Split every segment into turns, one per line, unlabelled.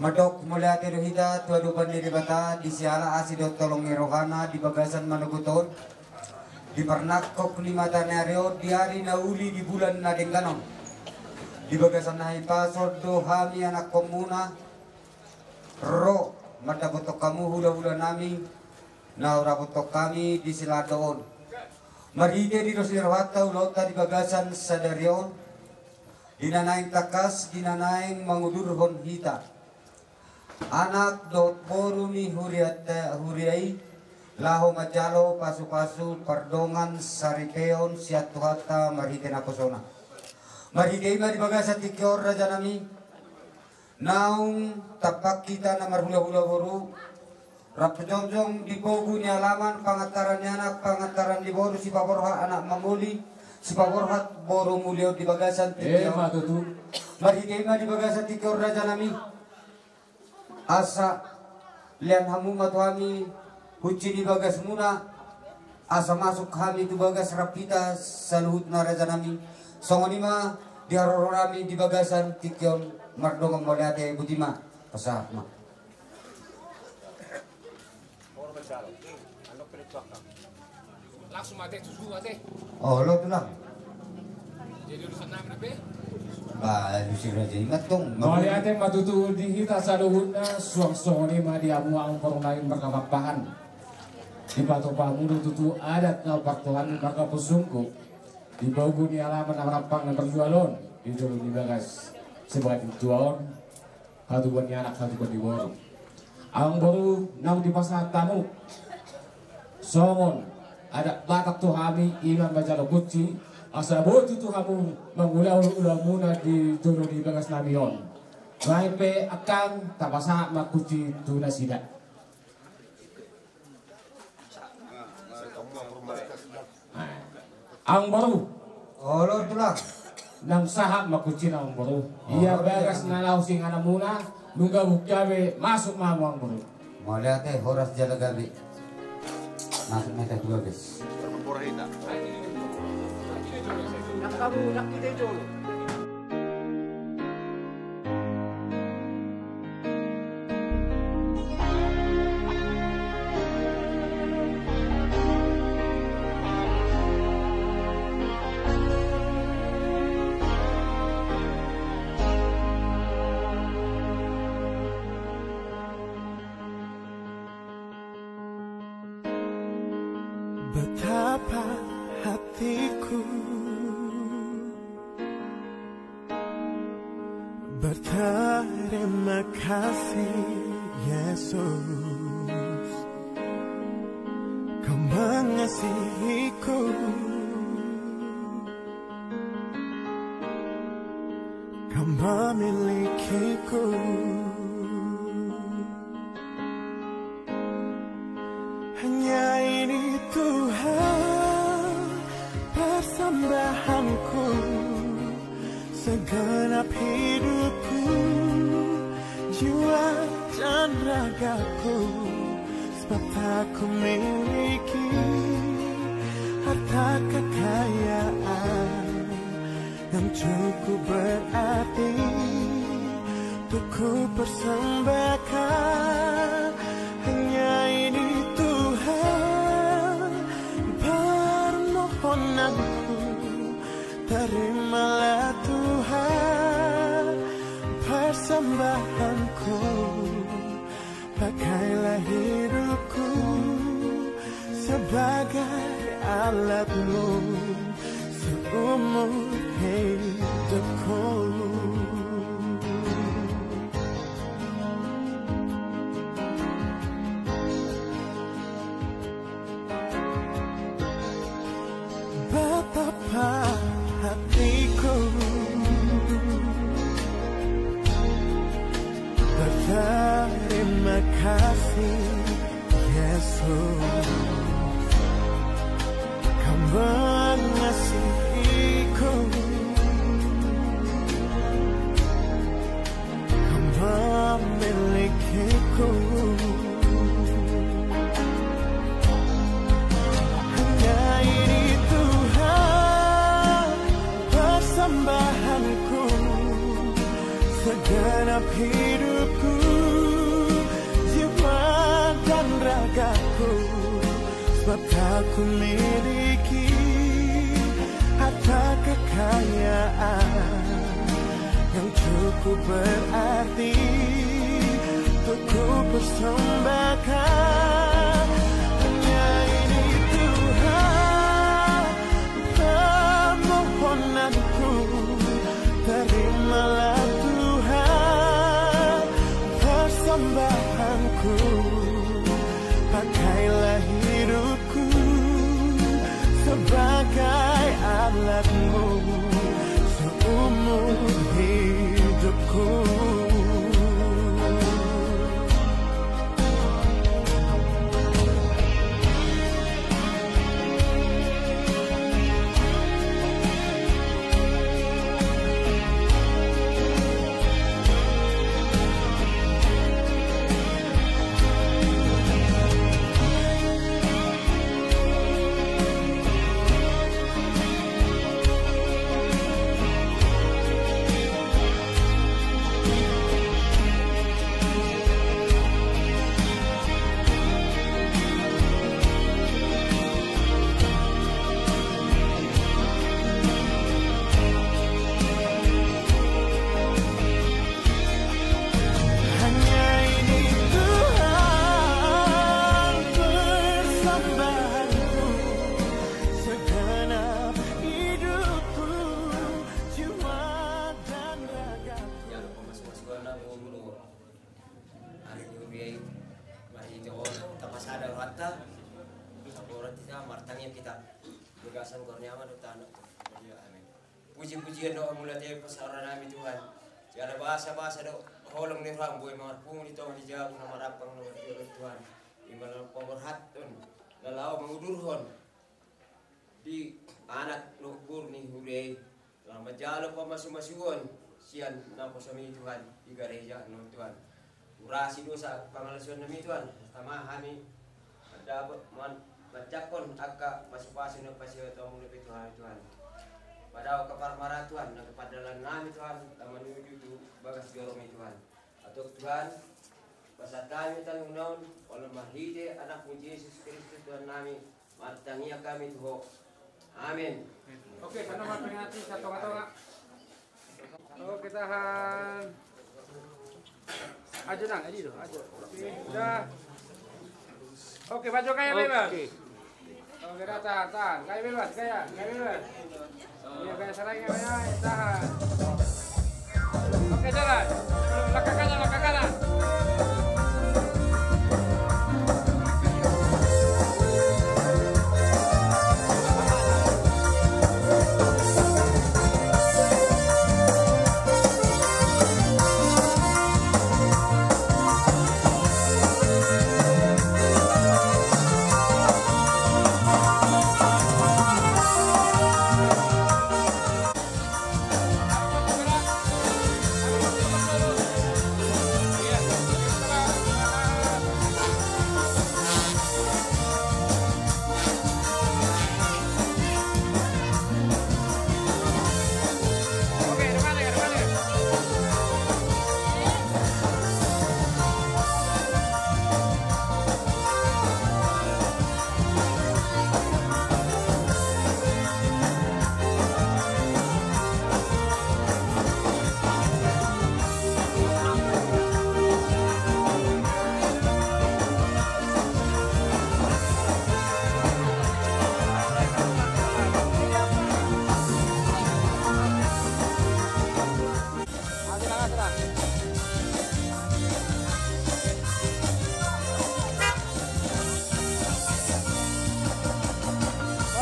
Madok mulia tiruhida tuadu bandiri bata di siala asidot tolong rohana di bagasan manuguton di pernak kok lima tanario di hari nauli di bulan nadengganon di bagasan naipa sordo hami anak komuna ro mata botok kamu hula-hula nami naura botok kami di siladoon maride di rosirwata ulauta di bagasan sadarion dinanaing takas dinanaing mangudurhon hita anak dot boruni huriai laho majalo pasu-pasu pardongan sarikeon siatuhata marhite nakosona marhite ima di bagasa tikior raja nami naung tapak kita na marhula-hula boru rapjong di bogu ni alaman pangataran anak pangataran di boru si paborha anak manguli si paborhat boru mulio di bagasan tikior marhite ima di bagasa tikior raja nami asa lian hamu matuami huci di bagas muna asa masuk kami tu bagas rapita saluhut na raja nami songonima diarorami di bagasan tikyon mardong moliate butima pasah ma
langsung mati susu mati.
oh lo tu lang
Jadi urusan namin na be.
baru si raja ingat dong
Moliate matutu di hita saluhut na suang songonima di amu ang korunay markapapahan. Di Batu Pamudu tutu adat na baktuhan maka pusungku di Bogu ni alaman rapang na perjualon di Jolo di Bagas sebagai tuaon hatu buat anak hatu buat diworo ang baru nang di pasar tamu songon ada batak tu kami iman baca lokuci asa botu tu kamu mengulau-ulau muna di Jolo di Bagas namion pe akang tapasa makuci tu nasidak. Ang baru
oh lo tu lang
nang sahab makucin ang baru iya Bagas nalaw sing ana muna nungga bukjabe masuk mamu ang baru
moliate horas jalagabi masuk meta dua guys
Nakabunak kita Jolo.
Betapa hatiku berterima kasih Yesus, Kau mengasihiku, Kau memilikiku. Hanya ini Tuhan persembahanku, segenap hidupku, jiwa dan ragaku, sebab tak ku miliki harta kekayaan yang cukup berarti untuk ku persembahkan. Hanya ini Tuhan permohonanku, terimalah Tuhan persembahanku, pakailah hidupku sebagai alatmu seumur hidupku. Betapa hatiku berterima kasih Yesus, Kau mengasihiku, Kau memilikiku. Hanya ini Tuhan persembahanku, segenap hidupku, jiwa dan ragaku, sebab tak ku miliki harta kekayaan yang cukup berarti untuk ku persembahkan. Hanya ini Tuhan permohonanku, terimalah Tuhan persembahanku, pakailah hidupku sebagai alatmu seumur hidupku.
nyaman do tanah. Ya amin. Puji-pujian doa mulai dari pasaran kami Tuhan. Tiada bahasa-bahasa do holong ni orang boy marpung di tong dijawab nama rapang nama Tuhan. Iman pemberhatun lalau mengudurhon di anak luhur ni hure lama jalo pamasuon sian napa sami Tuhan di gereja no Tuhan. Urasi dosa pangalasun nami Tuhan. Tama kami ada bajakon akka masih-masih na pasio tong lebih Tuhan. Pada keparmara Tuhan dan kepadalan nami Tuhan menuju tu bagas joromi Tuhan. Atau Tuhan pasal kami tanggung naon oleh mahide anak Yesus Kristus Tuhan nami martangia kami Tuhan. Amin.
Oke, sana mau peringati satu nggak? Oke, tahan. Aja nang, aja dulu, aja. Oke, udah. Oke, baju kayak bebas. Oke, tahan. Kayak bebas, kayak bebas. Iya, kayak serangnya, tahan. Oke, jalan. Langkah kanan.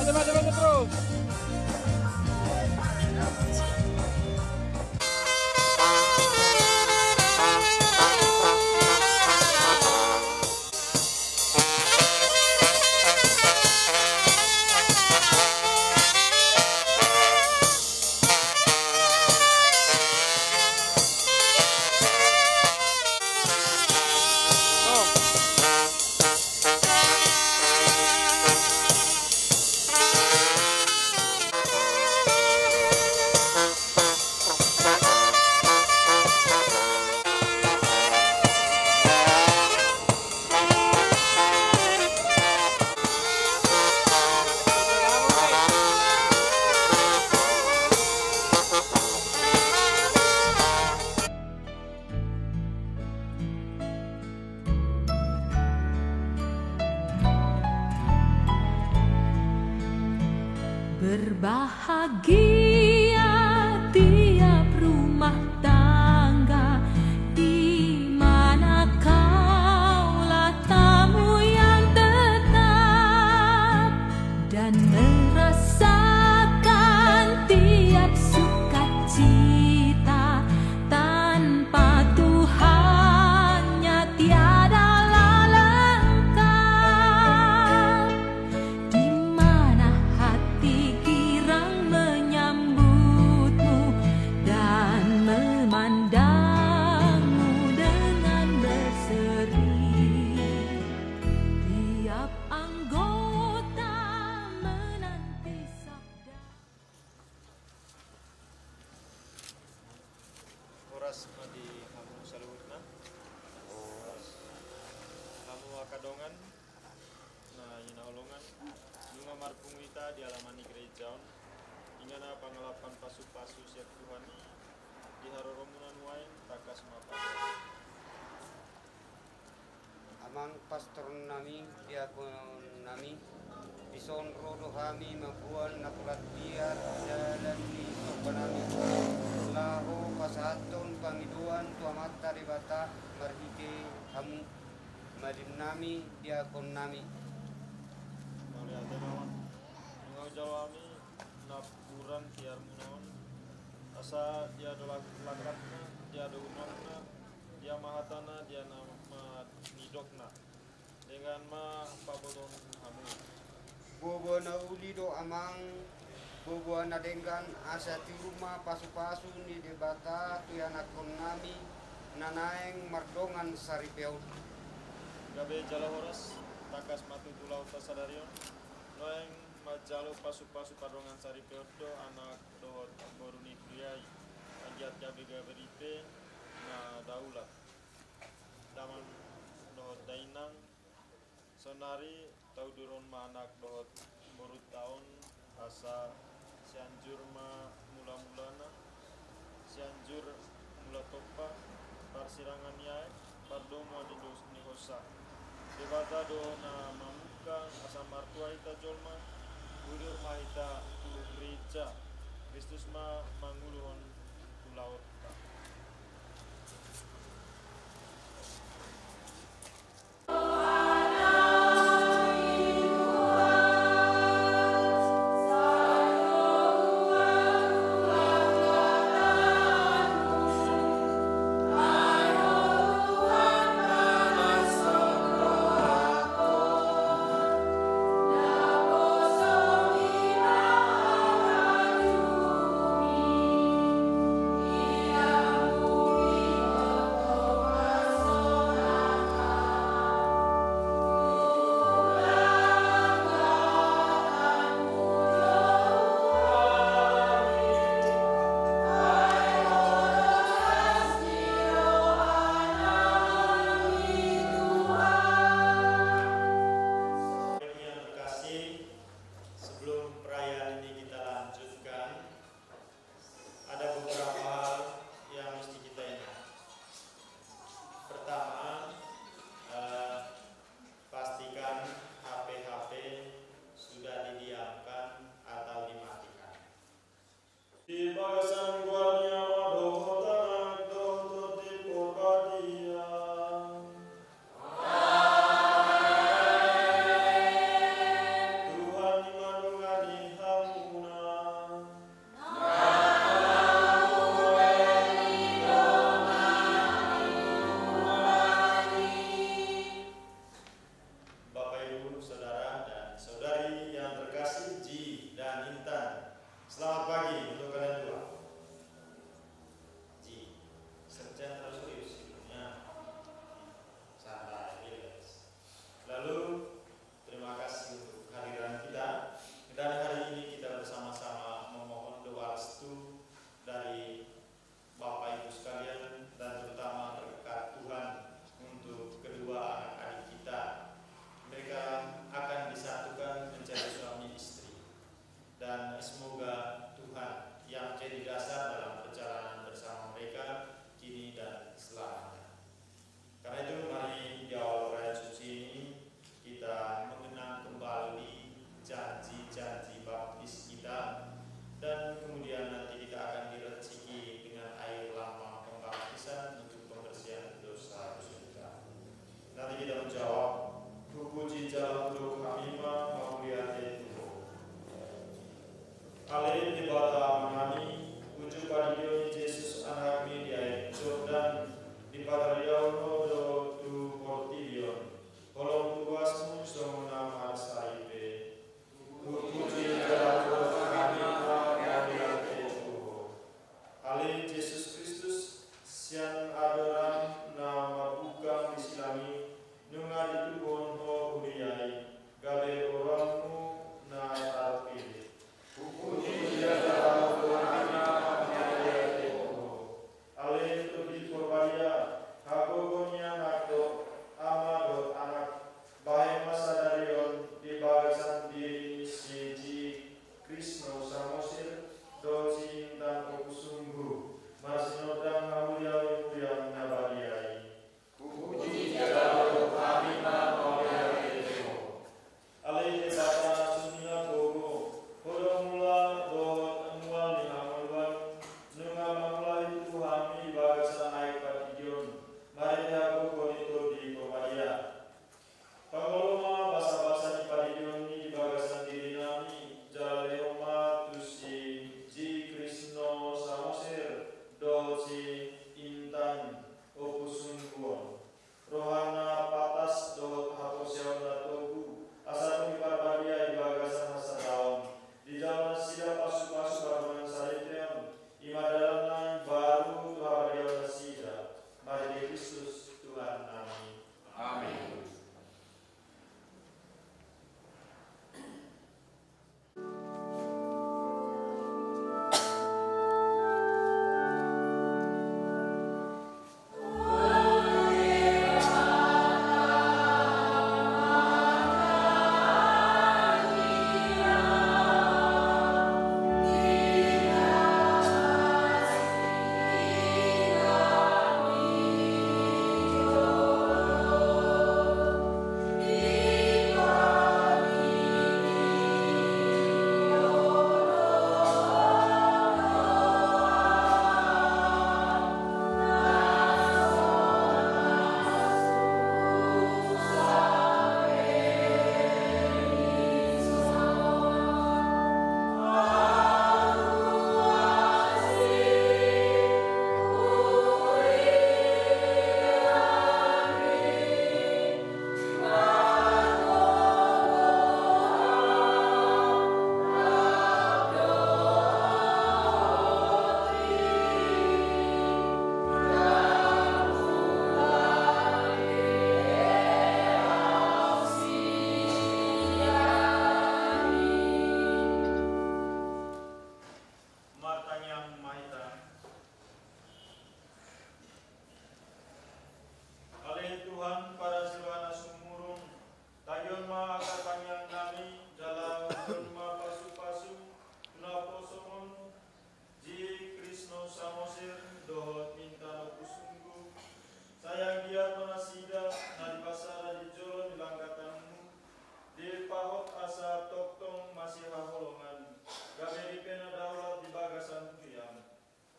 Maju terus.
Berbahagia tiap rumah tangga di mana kaulah tamu yang tetap dan merasakan tiap sukacita tanpa Tuhannya tiadalah lengkap. Di mana hati girang menyambutmu dan memandangmu dengan berseri. Tiap anggota menanti sabda.
Oras madi kamu saluhutna. Kamu akadongan na ina olongan bunga marpung wita di halaman gerejaon ingana pangalapan pasu-pasu siap Tuhan di haroromunan wain takas mapa.
Amang pastor nami, diakon nami, bison rodo kami mabuan nakulat biar jalan di sopanami. Lahu pasaton pangiduan tuamat dari bata marhike kamu madin nami, diakon nami.
Mali ate nawan. Ngau jalami asa dia adalah lakatna, dia ada unangna, dia mahatana, dia nama nidokna dengan ma pabodon hamu.
Bobo na uli do amang bobo na denggan asa ti rumah pasu-pasu ni debata tu anak nami nanaeng mardongan saripeut.
Gabe jala horas takas matu tulau tasadarion noeng majalo pasu-pasu padongan saripeut do anak dohot boruni priai anjat gabe gabe ripe na daulat daman dohot dainang sonari tau durun ma anak dohot borut tahun asa sianjur ma mula-mulana sianjur mula topa parsirangan yae pardongo ni hosa debata do na mamuka asa martua ita jolma udur ma ita tu gereja Kristus ma manguluhon kulaut
Dan semoga Tuhan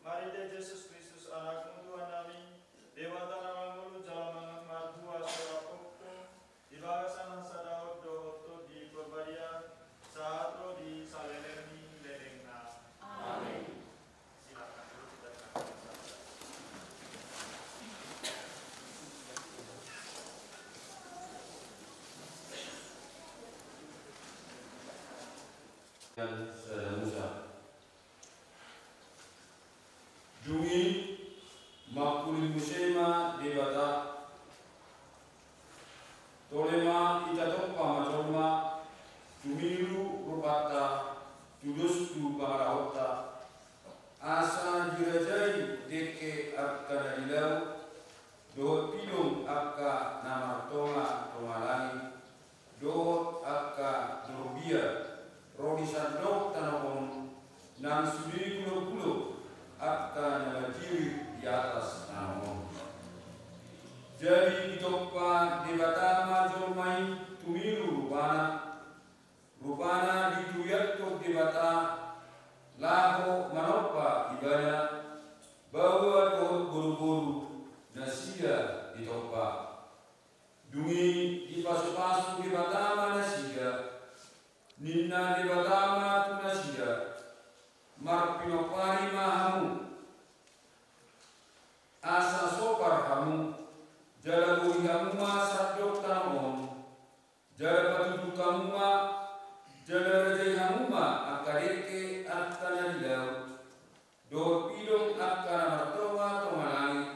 Mari te Yesus Kristus anakmu Tuhan kami, Dewa tanah mulu jalan madhua surapoko, di bagasan hasa Daud dohoto di Perbadia, sahato di saleleni lerengna. Amin. Silakan dulu kita dengarkan bersama.
Saudara Musa Dungi Makuli Musema Debata Tolema Itatopa Matoma Tumiru Rupata Tudustu Pamarahota Asa Jirajai Deke Akka Nadilau Dohot Pidong Akka Namartonga Tomalani Dohot Akka Dorobia Rodi Sardok Tanahon Nang Sudi Kulo-Kulo Akka Namadiri di atas Tanahon. Jadi ditokpa debatama jolmai tumiru rupana dituyatok debata laho manopa ibadah bahwa dohot buru-buru nasiga ditokpa dungi di pasu-pasu debatama nasiga Nina debatama tunasiga marpinopari mahamu asa sopar hamu jala buri hamuma sabdok tanahon jala patutu kamuma jala rajai hamuma akadeke akkana dilau dohot pidong akkana martowa tomalangit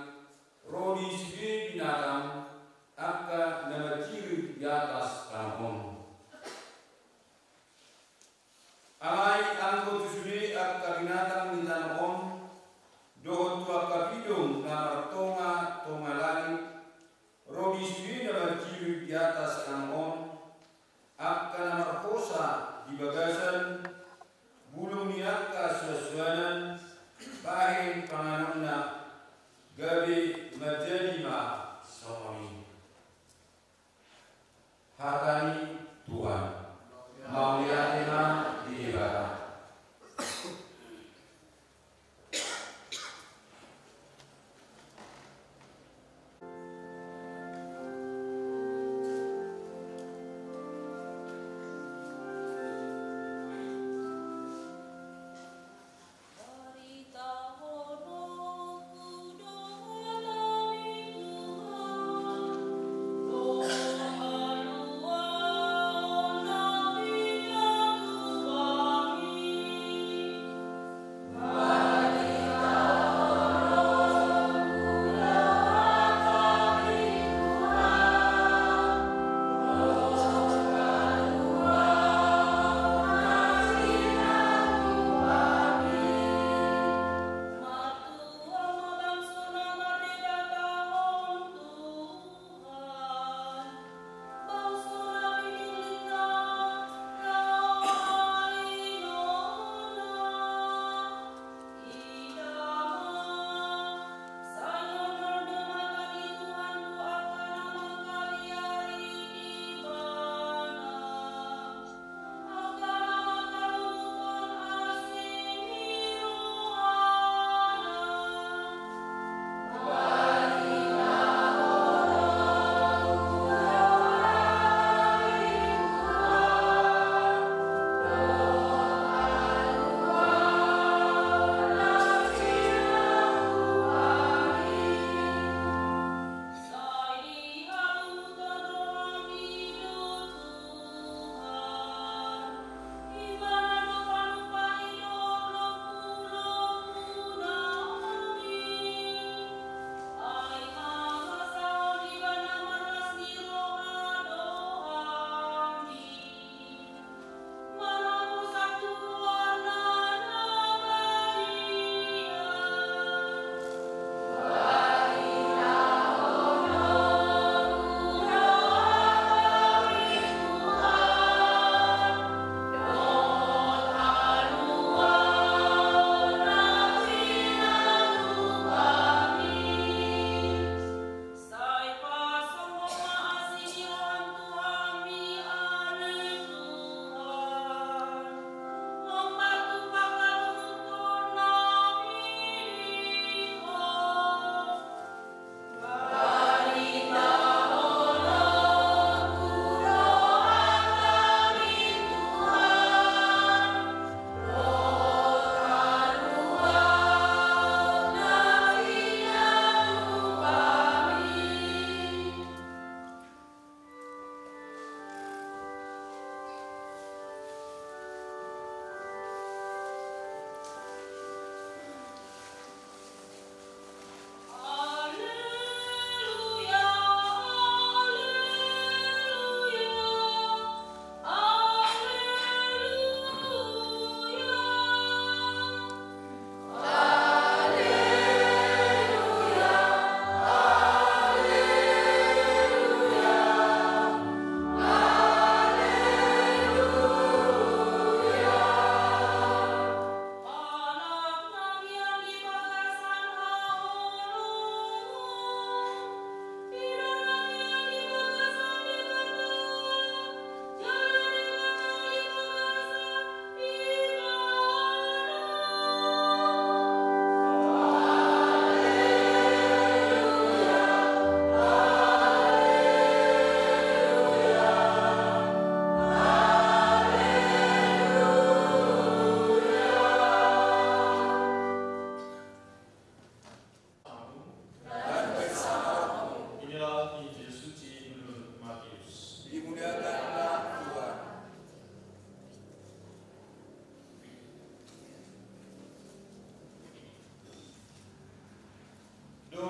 rodi sidi binatang akka nama ciri di atas tanahon. Alai angko tusuri akka binatang mintan on dohot tu akka pidong na tonga langit rodi suri na ciri di atas on akka na marposa di bagasan bulung ni akka suasuanan bahay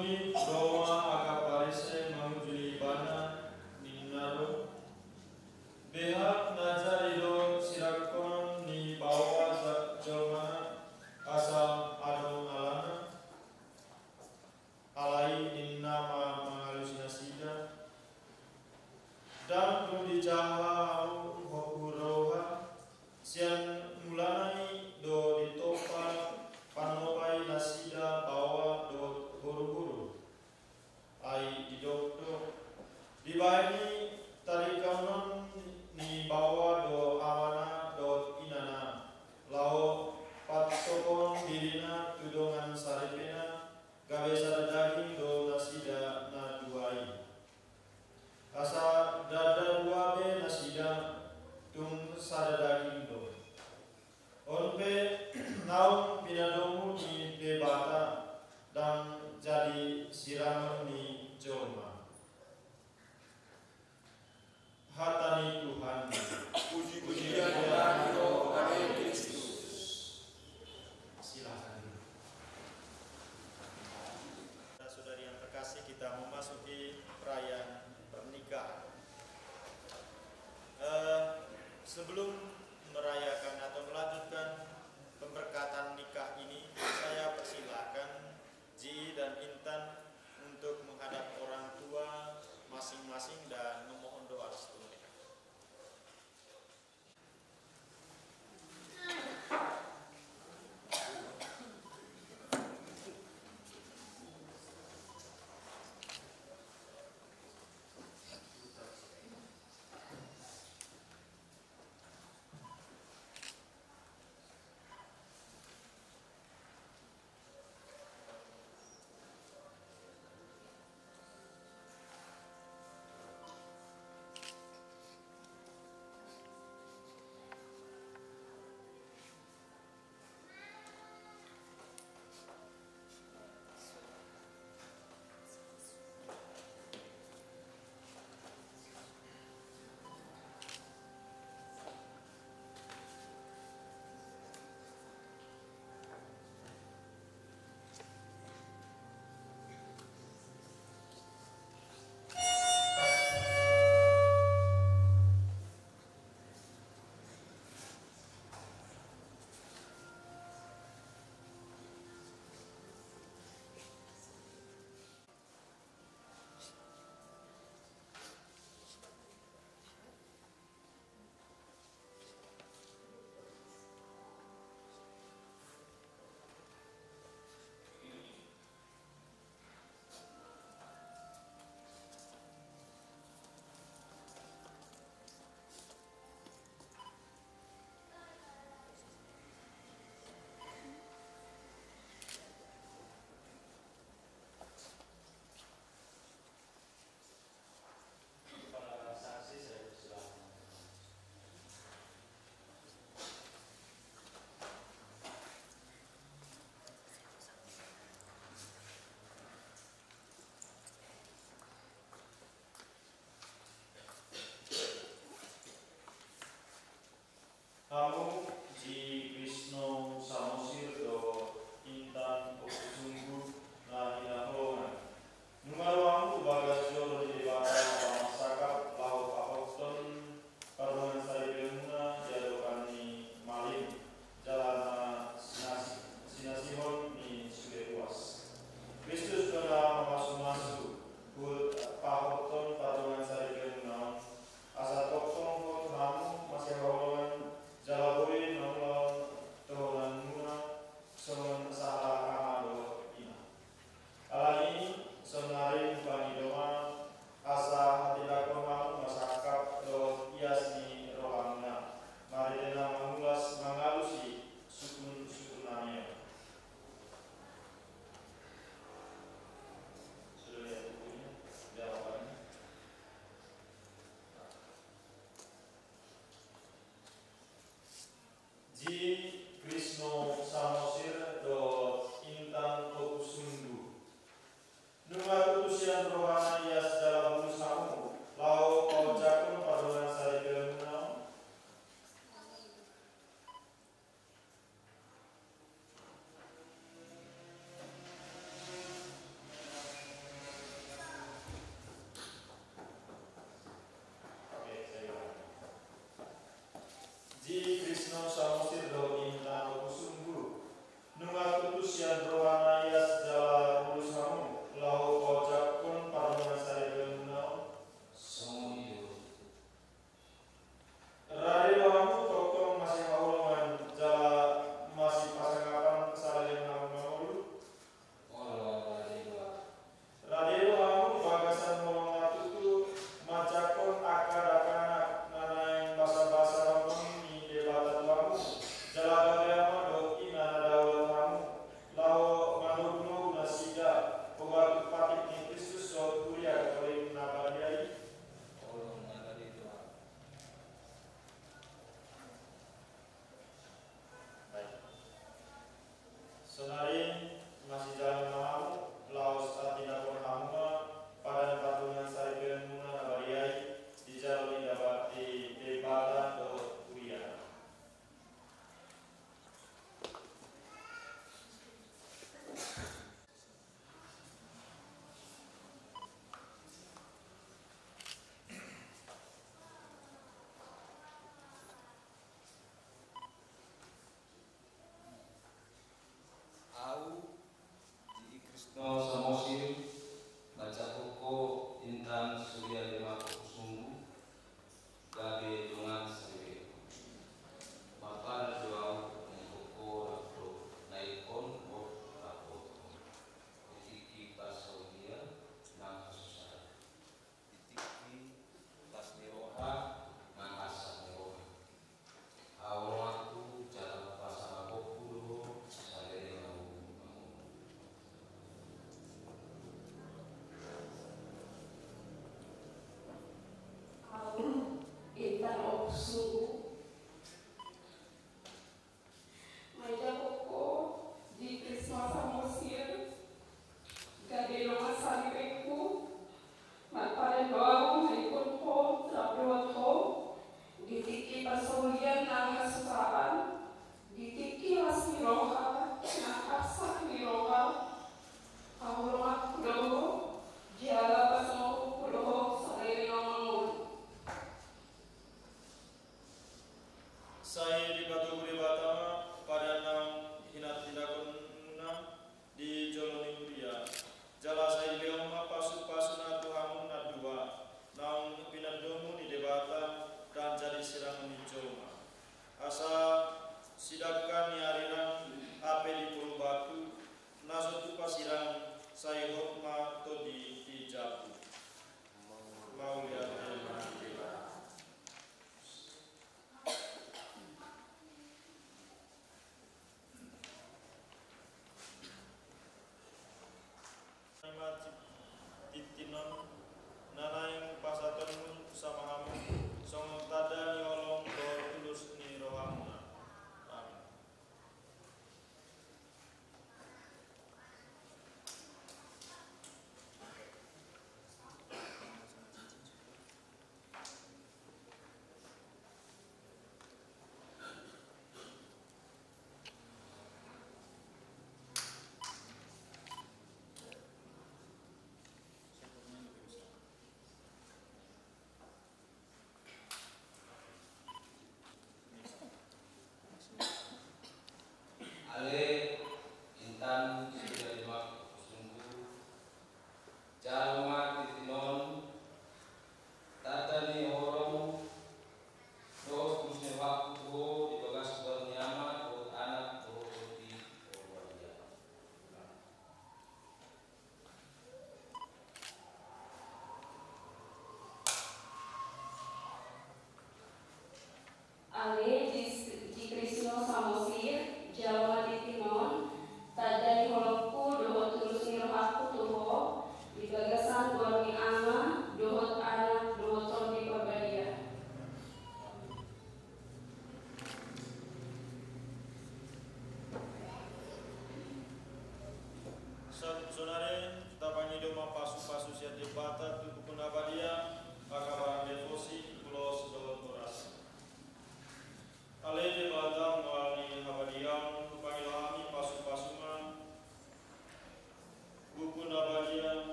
Doni Roma Akaparese Mahujuli Bana Ninaro Behak Nazarido Sirakon Ni Bawa Jelmana Asal Adon Alana Alai Ninama Menghalusinasida Dan Rudi Jawa Hokuroha Sian Mulanai Do Ditopa Panopai Nasida Bawa Do Buru-buru Ai Didokto Dibaini Tarikanon Ni Bawa Do Amana Do Inana Lao Patsokon Dirina Tudongan Saripena Gabe Saradaging Do Nasida Na Duai Asa Dada Duabe Nasida Tung Saradaging Do Onpe Naum Pinadomu Ni Debata Dan Jadi Siraman Ni Jolma Hatani Tuhan
Puji-pujian dan doa Kristus.
Silakan. Saudari yang terkasih, kita memasuki perayaan pernikahan. Sebelum merayakan atau melanjutkan pemberkatan nikah ini, saya persilakan Ji dan Intan untuk menghadap orang tua masing-masing dan memohon doa restu.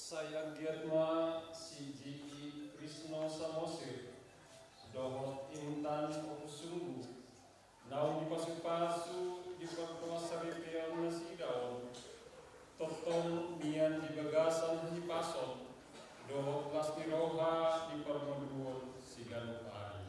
Sayang giatma si Ji Krisno Samosir dohot intan sungguh nau di pasu-pasu di pertama saripian nasi daun totong mian di bagasan di pason dohot lasni roha di permaduon si ganu ari.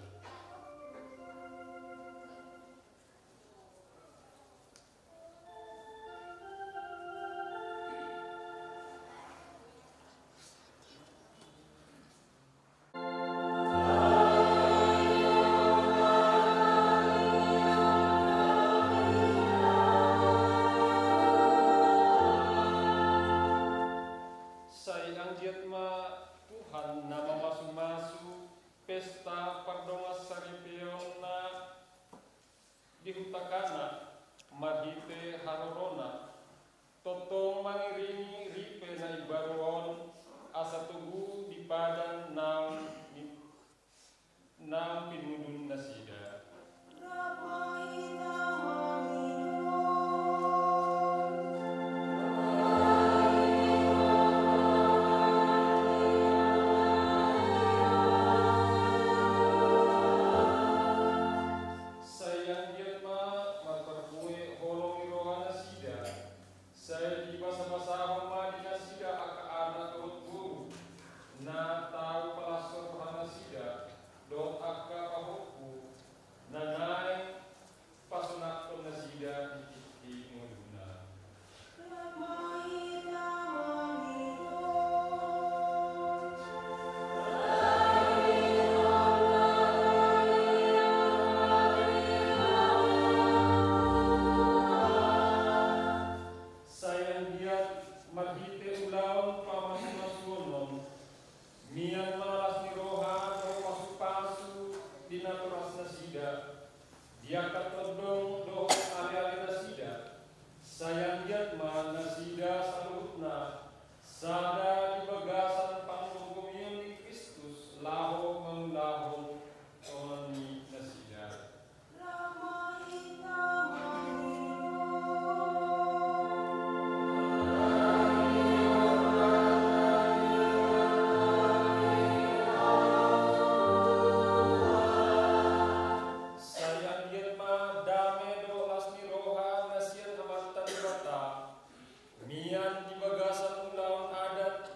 Mian di bagasan ulang adat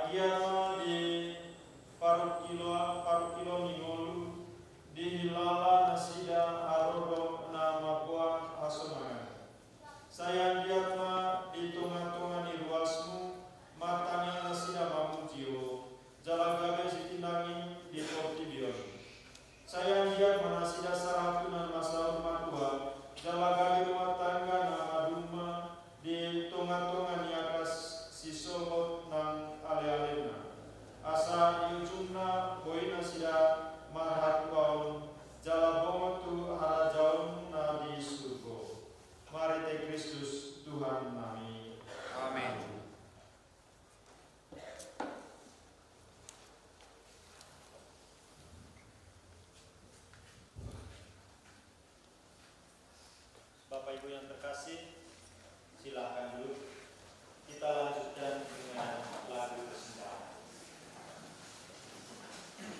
Bagian di parukilo Ningolu di Hilala Nasida Arodo nama buah Asomangan. Sayang diatma di tengah-tengah ni ruasmu matanya Nasida Mamujio Jalagabe Sitinangin di Portibion. Sayang diatma Nasida Sarakunan Masalah Matua Jalagabe rumah tangga nama Duma di tengah-tengah ni atas Sisobot nang ale-alena. Asa iujumna boina sida marhat waun jalabongo tu harajaun na di surgo. Mari te Kristus Tuhan nami.
Amin.
Bapak Ibu yang terkasih, silakan duduk. Kita lanjutkan dengan lagu persembahan.
Amin.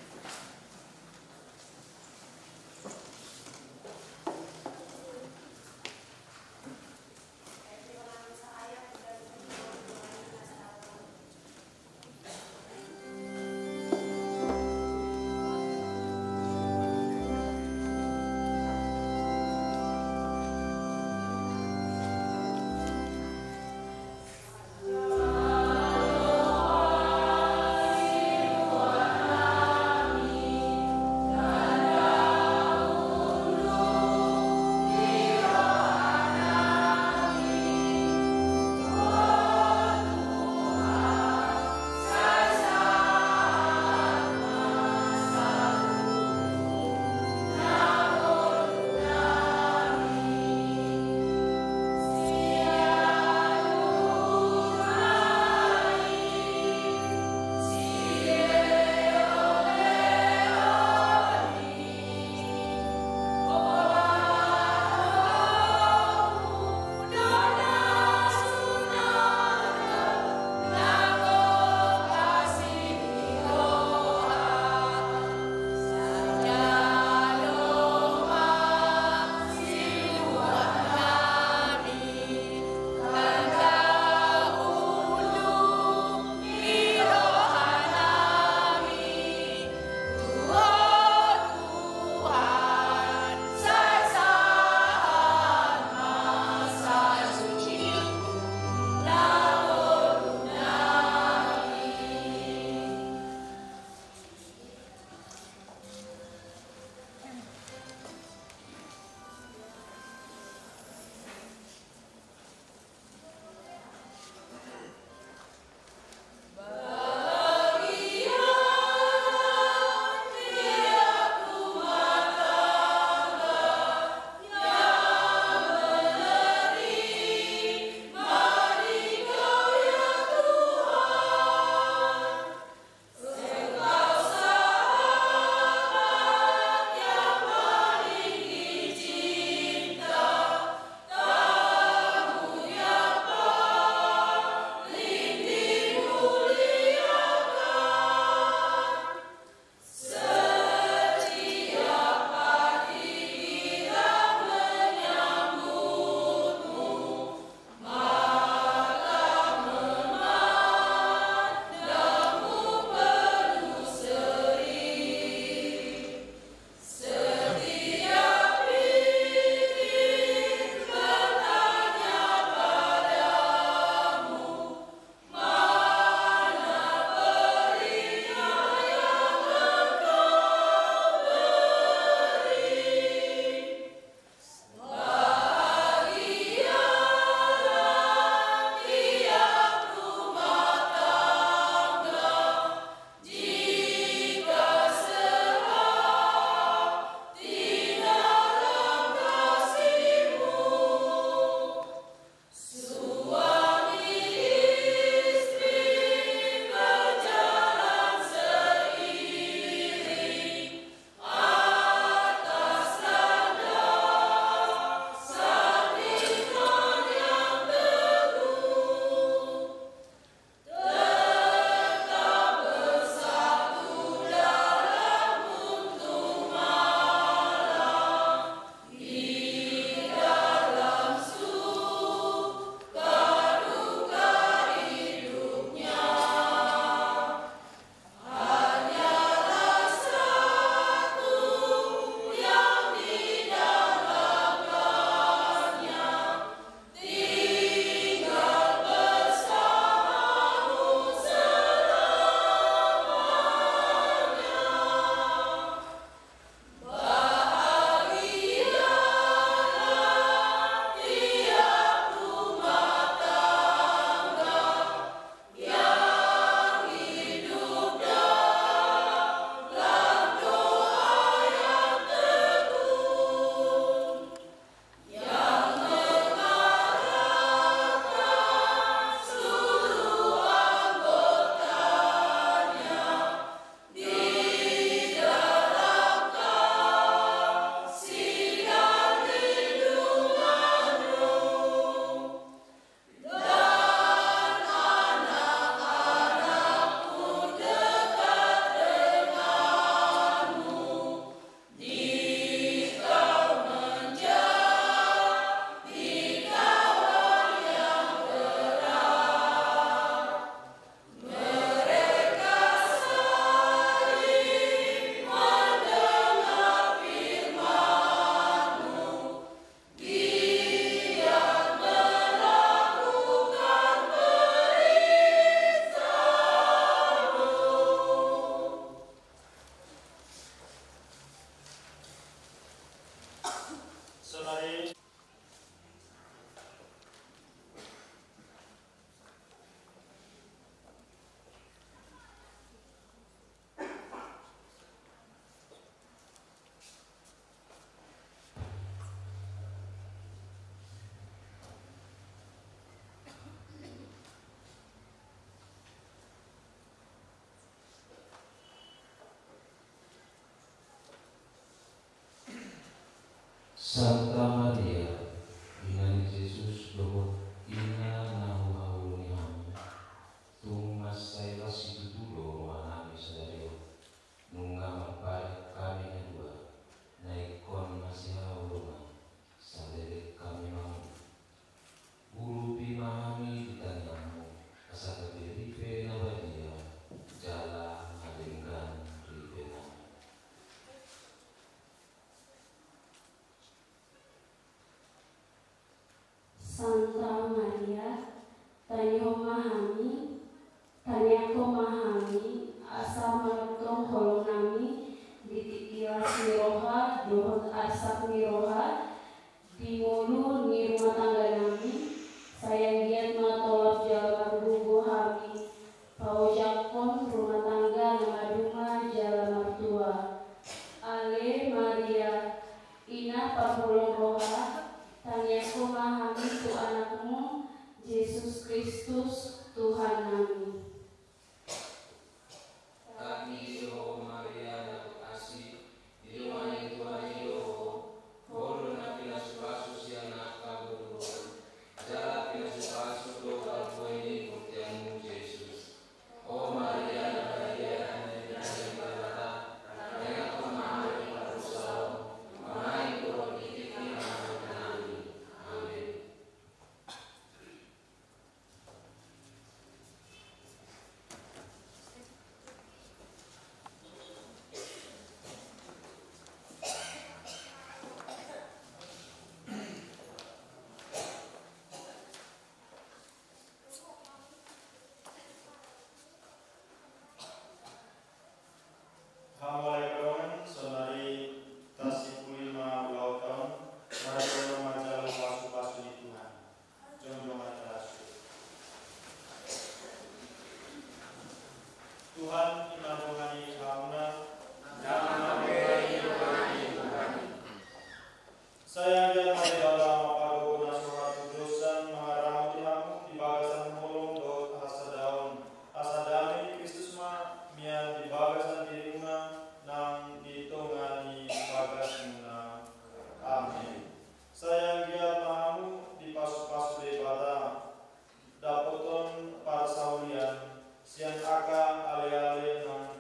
Santa Maria, ina ni Jesus dohot ina nahu hauluni hamu, tungas saya situ dulu manami sadario, nunga marpari kami kedua, naikon masih haulunga, sadere kami mau, guru bimahami ditanyamu, asal beripe nabadia, jala ngalinggan ribena.
Santa Maria, tanyo mahami, tanyako mahami, asa marutong holong nami, ditikilas miroha, dohot asak miroha, di mulu ni rumah tangga nami, sayang giat matolak jalan bubu hami, paujakon rumah tangga namaduma jalan mertua. Ale Maria, ina pahulong roha, tanyaku mahami tu anakmu, Yesus Kristus Tuhan nami.
Kami Yo Maria naku kasih, Iwani Tuhan Yo, Holo na pinasukasus yang nakaburu, Jala pinasukasus do kalpoini buktianmu Yesus. O Maria Maria Maria Maria Maria Maria Marusau, Manai Tuhan ikiti nami. Amin.
Hamolai kawan sonari tasik kulima ulau tahun marajono majalu pasu-pasu di Tuhan. Jom materasu. Tuhan inabungani hamna saya dan mari dalam apaguna suatu dosan mengaramati hamu di bagasan mulung do hasadami Kristus ma mian di bagasan dirima nang ditongani bagasmuna. Amin. Saya giat mahamu di pasu-pasu debata dapoton para saulian siang aka ale-ale nang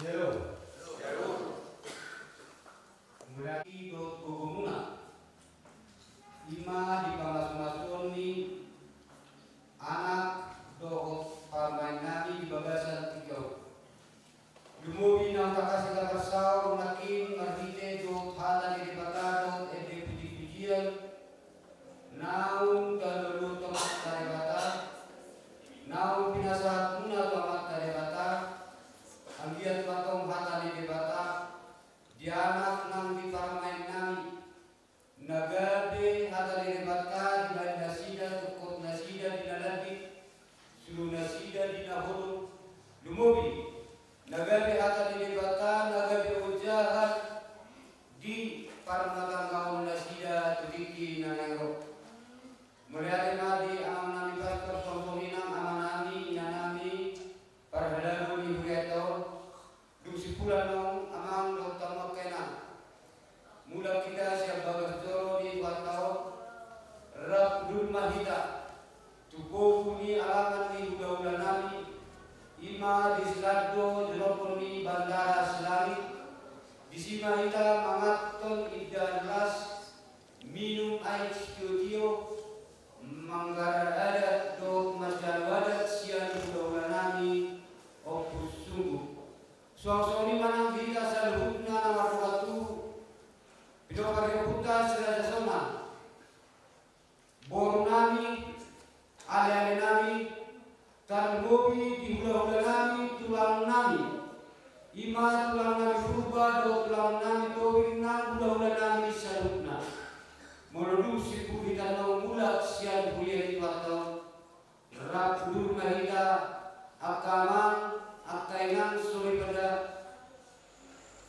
Mulai dot gugumuna lima di pangas-masuni anak dohot pamain nami di bagasan tiga dumubi nang kakasih kapasaw nakin marhite dot hata di batadot ede puji-pujian naung kalulu tomat tarebata naung pinasahat muna tomat tarebata anggiat matong hata di bata dianak nang di parmain nami nagabe hata di bata di bali nasida tukot nasida di naladi sulu nasida di nahulu lumubi nagabe hata di bata nagabe ujahat di parmatanggaun nasida tudiki nanero melihat nadi amang nami pastor somsominang amang nami inanami parhadalu ni huyato dusi pulanong amang dokter makena mula kita siap bagas joro di watao rap dul mahita tubuh ni alaman ni udah nami ima di selado jelopon ni bandara selari di sima kita mangaton idan las minum air studio manggara adat do majar wadat sian udah nami opus sungguh suang-suang manang kita salhutna nama waktu bidok karyaputa selasa sona boru nami ale-ale nami tangobi di hula-hula nami tulang nami ima tulang nami purba do tulang nami towing nang hula-hula nami salhutna menuduh si kita nong mulak sian kuliah di waktu rap dur mahita akaman akainang suri pada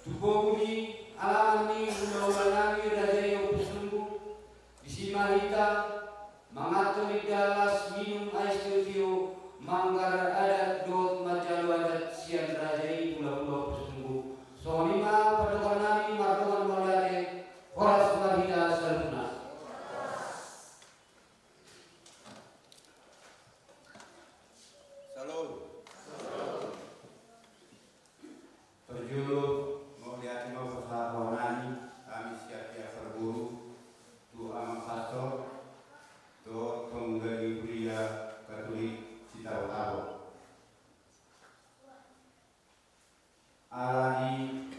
tubuh ini alami undang-undang raja yang bersungguh di Simalita mengatur dalas minum air studio manggar adat dot majalu adat sian raja ini pulau-pulau bersungguh soalnya pada nami martokan molade horas Simalita saluna
Perjulu mau lihat mau persahabatan kami siap-siap berburu tu amang pastor tu penggali pria Katolik Citautaro alani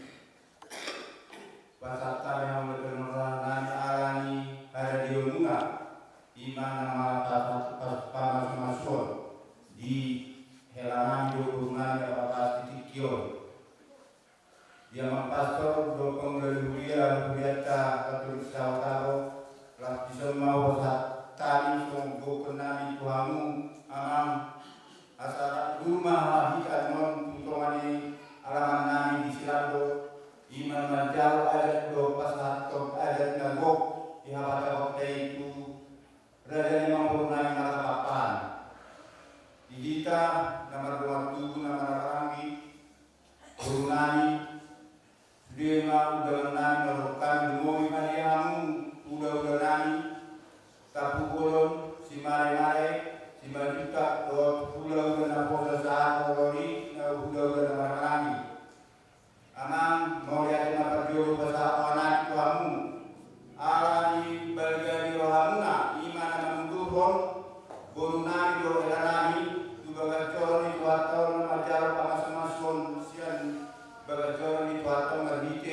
pasata yang berkenalan alani ada di Unga imana mata pas masuk di helaman hubungan apa titik dia pastor do penggeluria biata Katolik Citautaro las disema wasat tani songgo kenami tuamu amam asara rumah hakikat non tutongani alaman nami di silado iman majal adat do pasat top adat nagok ihabata waktu itu raja memang purnami narapapan didita nama waktu nama rangi purnami Dema udah nani merupakan demi mariamu udah nani tapu kolon si mare si majuta dot pulau udah naposa saat koloni udah nani amang mau lihat apa jauh bahasa anak kamu alani bergari rohamuna iman mengumpul bonani do nani tu bagacor ni kuatau majar pamas-pamason sian bagacor ni kuatau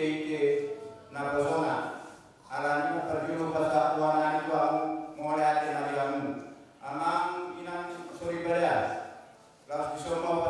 ite nabosona alani perjulu bahasa anak kamu mau lihat nariamu amang inang sorry beras las disoma